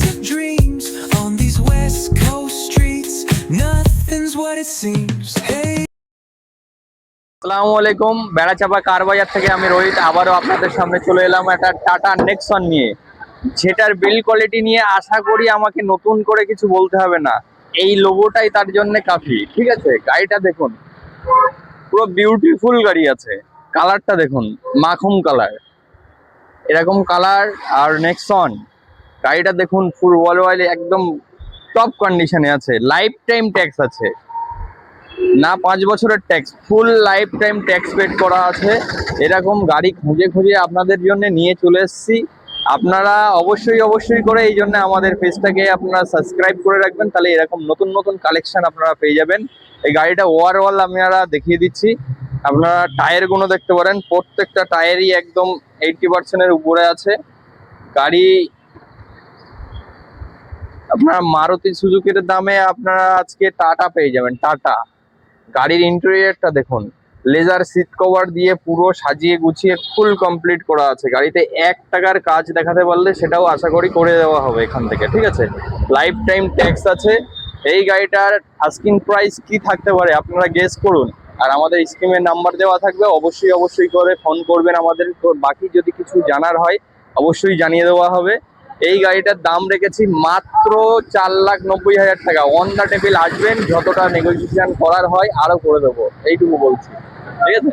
of dreams on these West Coast streets. Nothing's what it seems. Hey. আসসালামু আলাইকুম। বেড়াচাপা কার বাজার থেকে আমি রোহিত আবারও আপনাদের সামনে চলে এলাম একটা টাটা নেক্সন নিয়ে, যেটার বিল্ড কোয়ালিটি নিয়ে আশা করি আমাকে নতুন করে কিছু বলতে হবে না। এই লোগোটাই তার জন্য কাফি। ঠিক আছে, গাড়িটা দেখুন, পুরো বিউটিফুল গাড়ি আছে। কালারটা দেখুন, মাখন কালার, এরকম কালার। আর নেক্সন গাড়িটা দেখুন, ফুল ওয়াল একদম টপ কন্ডিশনে আছে। লাইফ টাইম ট্যাক্স আছে, না 5 বছরের ট্যাক্স, ফুল লাইফ টাইম ট্যাক্স পেড করা আছে। এরকম গাড়ি খুঁজে খুঁজে আপনাদের জন্য নিয়ে চলে এসেছি। আপনারা অবশ্যই করে এই জন্য আমাদের পেজটাকে আপনারা সাবস্ক্রাইব করে রাখবেন, তাহলে এরকম নতুন নতুন কালেকশন আপনারা পেয়ে যাবেন। এই গাড়িটা ওভারঅল আপনারা দেখিয়ে দিচ্ছি। আপনারা টায়ার গুলো দেখতে পারেন, প্রত্যেকটা টায়ারই একদম 80%-এর উপরে আছে। গাড়ি আপনারা মারুতি সুজুকির দামে আপনারা আজকে টাটা পেয়ে যাবেন। টাটা গাড়ির ইন্টেরিয়রটা দেখুন, লেজার সিট কভার দিয়ে পুরো সাজিয়ে গুছিয়ে ফুল কমপ্লিট করা আছে। গাড়িতে 1 টাকার কাজ দেখাতে পারলে সেটাও আশা করি করে দেওয়া হবে এখান থেকে। ঠিক আছে, লাইফ টাইম ট্যাক্স আছে। এই গাড়িটার আস্কিং প্রাইস কি থাকতে পারে আপনারা গেস করুন। আর আমাদের স্ক্রিনে নাম্বার দেওয়া থাকবে, অবশ্যই করে ফোন করবেন আমাদের। তো বাকি যদি কিছু জানার হয় অবশ্যই জানিয়ে দেওয়া হবে। এই গাড়িটার দাম রেখেছি মাত্র 4,90,000 টাকা। অন দা টেবিল আসবেন, যতটা নেগোসিয়েশন করার হয় আরো করে দেবো, এইটুকু বলছি। ঠিক আছে।